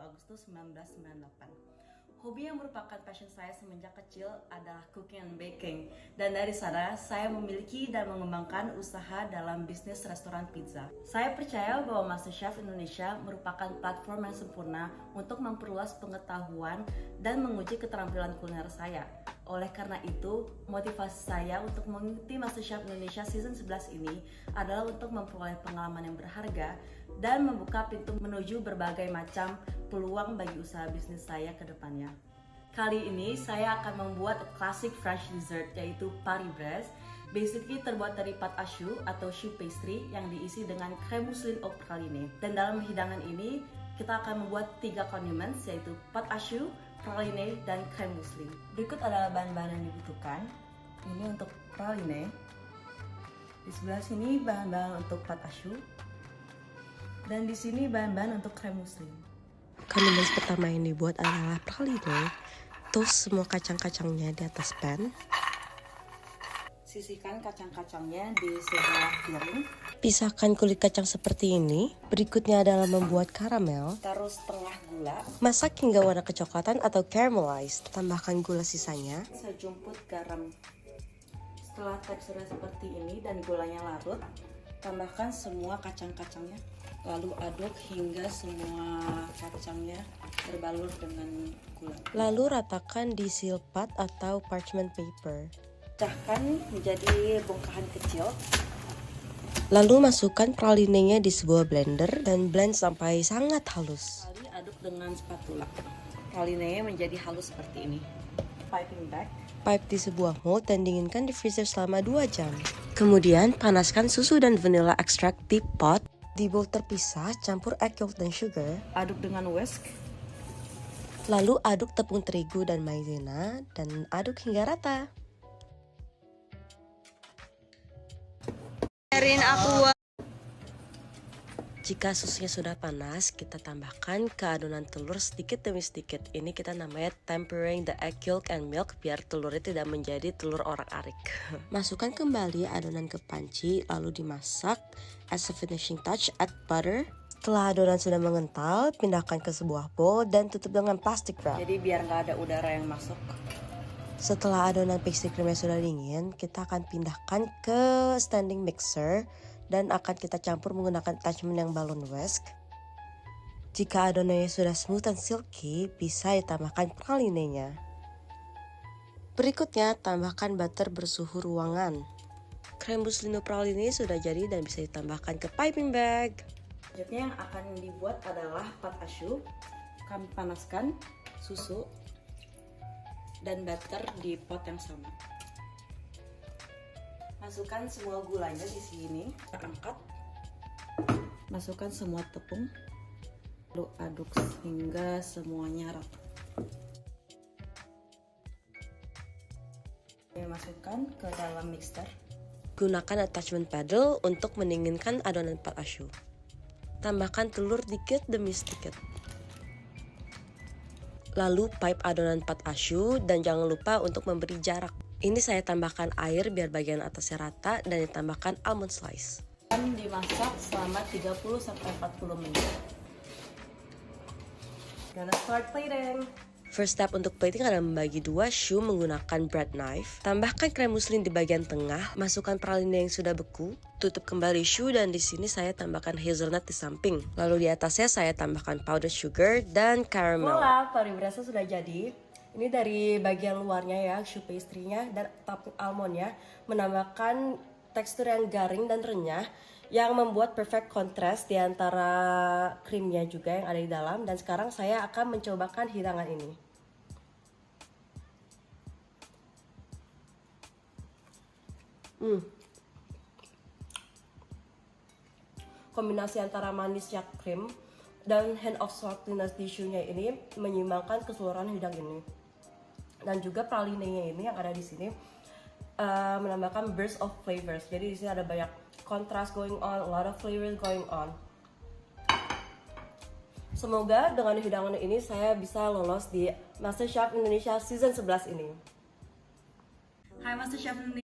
Agustus 1998. Hobi yang merupakan passion saya semenjak kecil adalah cooking and baking. Dan dari sana, saya memiliki dan mengembangkan usaha dalam bisnis restoran pizza. Saya percaya bahwa MasterChef Indonesia merupakan platform yang sempurna untuk memperluas pengetahuan dan menguji keterampilan kuliner saya. Oleh karena itu, motivasi saya untuk mengikuti MasterChef Indonesia Season 11 ini adalah untuk memperoleh pengalaman yang berharga dan membuka pintu menuju berbagai macam peluang bagi usaha bisnis saya ke depannya. Kali ini saya akan membuat classic French dessert yaitu Paris Brest. Basically terbuat dari pâte à choux atau choux pastry yang diisi dengan crème mousseline au praline. Dan dalam hidangan ini kita akan membuat 3 condiments yaitu pâte à choux, praline, dan crème mousseline. Berikut adalah bahan-bahan yang dibutuhkan. Ini untuk praline. Di sebelah sini bahan-bahan untuk pâte à choux. Dan di sini bahan-bahan untuk crème mousseline. Condiments pertama yang dibuat adalah praline. Toast semua kacang-kacangnya di atas pan. Sisihkan kacang-kacangnya di sebelah piring. Pisahkan kulit kacang seperti ini. Berikutnya adalah membuat karamel. Taruh setengah gula. Masak hingga warna kecoklatan atau caramelized. Tambahkan gula sisanya. Sejumput garam. Setelah teksturnya seperti ini dan gulanya larut, tambahkan semua kacang-kacangnya. Lalu aduk hingga semua kacangnya berbalur dengan gula. Lalu ratakan di silpat atau parchment paper. Pecahkan menjadi bongkahan kecil. Lalu masukkan pralinenya di sebuah blender dan blend sampai sangat halus. Lalu aduk dengan spatula. Pralinenya menjadi halus seperti ini. Piping bag. Pipe di sebuah mold dan dinginkan di freezer selama 2 jam. Kemudian panaskan susu dan vanilla extract di pot. Di bowl terpisah, campur egg yolk dan sugar. Aduk dengan whisk. Lalu aduk tepung terigu dan maizena dan aduk hingga rata. Jika susunya sudah panas, kita tambahkan ke adonan telur sedikit demi sedikit. Ini kita namanya tempering the egg yolk and milk biar telurnya tidak menjadi telur orak-arik. Masukkan kembali adonan ke panci, lalu dimasak. As a finishing touch, add butter. Setelah adonan sudah mengental, pindahkan ke sebuah bowl dan tutup dengan plastic wrap. Jadi biar nggak ada udara yang masuk. Setelah adonan pastry creamnya sudah dingin, kita akan pindahkan ke standing mixer dan akan kita campur menggunakan attachment yang balon whisk. Jika adonannya sudah smooth dan silky, bisa ditambahkan pralinenya. Berikutnya, tambahkan butter bersuhu ruangan. Crème mousseline praline sudah jadi dan bisa ditambahkan ke piping bag. Selanjutnya yang akan dibuat adalah pâte à choux. Kami panaskan susu dan butter di pot yang sama. Masukkan semua gulanya di sini, angkat. Masukkan semua tepung. Lalu aduk hingga semuanya rata. Masukkan ke dalam mixer. Gunakan attachment paddle untuk mendinginkan adonan pâte à choux. Tambahkan telur dikit demi sedikit. Lalu pipe adonan pâte à choux dan jangan lupa untuk memberi jarak. Ini saya tambahkan air biar bagian atasnya rata dan ditambahkan almond slice. Dan dimasak selama 30-40 menit. Gonna start plating. First step untuk plating adalah membagi 2 choux menggunakan bread knife. Tambahkan crème mousseline di bagian tengah, masukkan praline yang sudah beku, tutup kembali choux dan di sini saya tambahkan hazelnut di samping. Lalu di atasnya saya tambahkan powdered sugar dan caramel. Voila, Paris Brest sudah jadi. Ini dari bagian luarnya ya, choux pastry-nya dan tepung almondnya menambahkan tekstur yang garing dan renyah yang membuat perfect contrast di antara krimnya juga yang ada di dalam. Dan sekarang saya akan mencobakan hidangan ini. Kombinasi antara manisnya krim dan hand of saltiness di choux-nya ini menyimbangkan keseluruhan hidangan ini. Dan juga pralinenya ini yang ada di sini menambahkan burst of flavors. Jadi di sini ada banyak contrast going on, a lot of flavors going on. Semoga dengan hidangan ini saya bisa lolos di MasterChef Indonesia Season 11 ini. Hai MasterChef Indonesia.